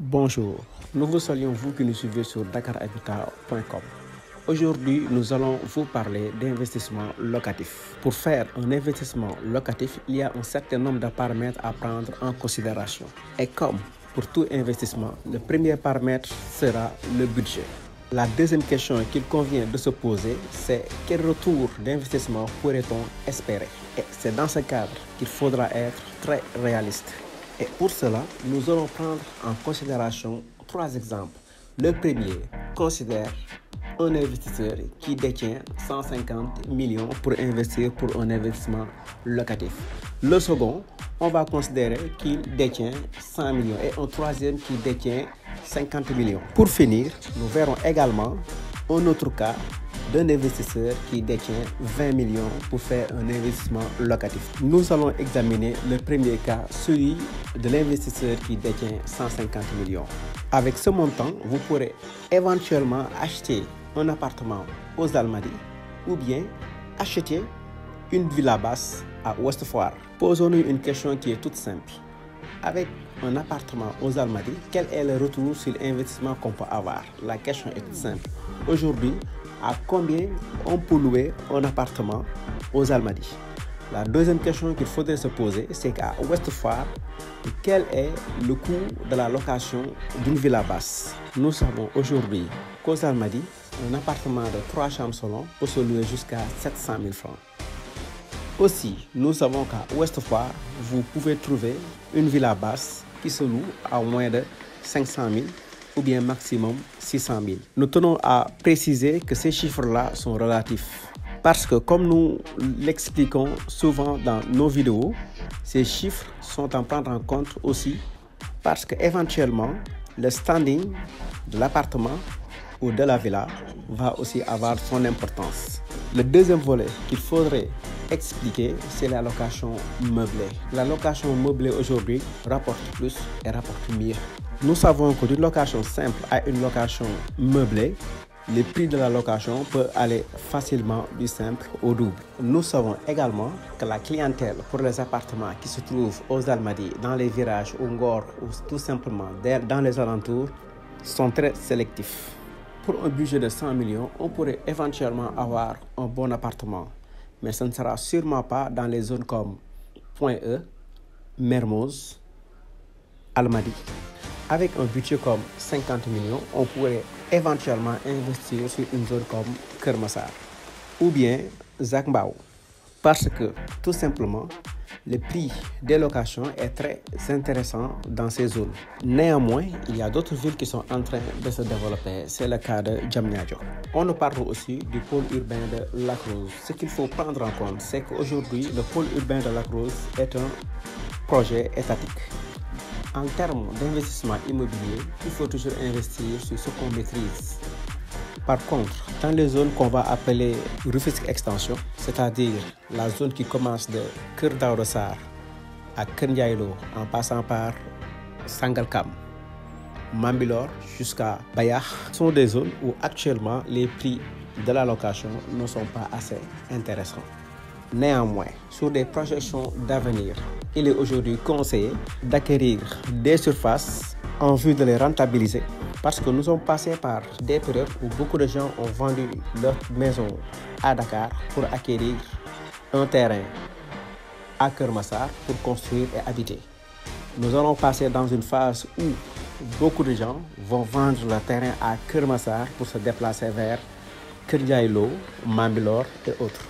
Bonjour, nous vous saluons vous qui nous suivez sur dakarhabitat.com. Aujourd'hui, nous allons vous parler d'investissement locatif. Pour faire un investissement locatif, il y a un certain nombre de paramètres à prendre en considération. Et comme pour tout investissement, le premier paramètre sera le budget. La deuxième question qu'il convient de se poser, c'est quel retour d'investissement pourrait-on espérer? Et c'est dans ce cadre qu'il faudra être très réaliste. Et pour cela, nous allons prendre en considération trois exemples. Le premier considère un investisseur qui détient 150 millions pour investir pour un investissement locatif. Le second, on va considérer qu'il détient 100 millions et un troisième qui détient 50 millions. Pour finir, nous verrons également un autre cas d'un investisseur qui détient 20 millions pour faire un investissement locatif. Nous allons examiner le premier cas, celui de l'investisseur qui détient 150 millions. Avec ce montant, vous pourrez éventuellement acheter un appartement aux Almadies ou bien acheter une villa basse à Ouest Foire. Posons-nous une question qui est toute simple. Avec un appartement aux Almadies, quel est le retour sur l'investissement qu'on peut avoir? La question est toute simple. Aujourd'hui, à combien on peut louer un appartement aux Almadies? La deuxième question qu'il faudrait se poser, c'est qu'à Ouest Foire, quel est le coût de la location d'une villa basse? Nous savons aujourd'hui qu'aux Almadies, un appartement de 3 chambres salon peut se louer jusqu'à 700 000 francs. Aussi, nous savons qu'à Ouest Foire, vous pouvez trouver une villa basse qui se loue à moins de 500 000 ou bien maximum 600 000. Nous tenons à préciser que ces chiffres-là sont relatifs. Parce que comme nous l'expliquons souvent dans nos vidéos, ces chiffres sont à prendre en compte aussi parce qu'éventuellement, le standing de l'appartement ou de la villa va aussi avoir son importance. Le deuxième volet qu'il faudrait expliquer, c'est la location meublée. La location meublée aujourd'hui rapporte plus et rapporte mieux. Nous savons que d'une location simple à une location meublée, le prix de la location peut aller facilement du simple au double. Nous savons également que la clientèle pour les appartements qui se trouvent aux Almadies, dans les virages, au Ngor ou tout simplement dans les alentours, sont très sélectifs. Pour un budget de 100 millions, on pourrait éventuellement avoir un bon appartement. Mais ce ne sera sûrement pas dans les zones comme Point E, Mermoz, Almadies. Avec un budget comme 50 millions, on pourrait éventuellement investir sur une zone comme Keur Massar ou bien Zac Mbao. Parce que, tout simplement, le prix des locations est très intéressant dans ces zones. Néanmoins, il y a d'autres villes qui sont en train de se développer. C'est le cas de Diamniadio. On nous parle aussi du pôle urbain de Lac Rose. Ce qu'il faut prendre en compte, c'est qu'aujourd'hui, le pôle urbain de Lac Rose est un projet étatique. En termes d'investissement immobilier, il faut toujours investir sur ce qu'on maîtrise. Par contre, dans les zones qu'on va appeler Rufisque Extension, c'est-à-dire la zone qui commence de Keur Daouda Sarr à Keur Ndiaye Lo en passant par Sangalkam, Bambilor jusqu'à Bayax, sont des zones où actuellement les prix de la location ne sont pas assez intéressants. Néanmoins, sur des projections d'avenir, il est aujourd'hui conseillé d'acquérir des surfaces en vue de les rentabiliser parce que nous sommes passés par des périodes où beaucoup de gens ont vendu leur maison à Dakar pour acquérir un terrain à Keur Massar pour construire et habiter. Nous allons passer dans une phase où beaucoup de gens vont vendre leur terrain à Keur Massar pour se déplacer vers Keur Ndiaye Lo, Bambilor et autres.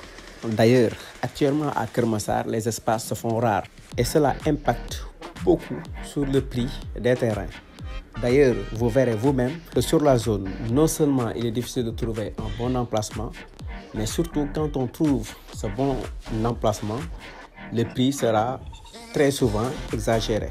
D'ailleurs, actuellement à Keur Massar, les espaces se font rares et cela impacte beaucoup sur le prix des terrains. D'ailleurs, vous verrez vous-même que sur la zone, non seulement il est difficile de trouver un bon emplacement, mais surtout quand on trouve ce bon emplacement, le prix sera très souvent exagéré.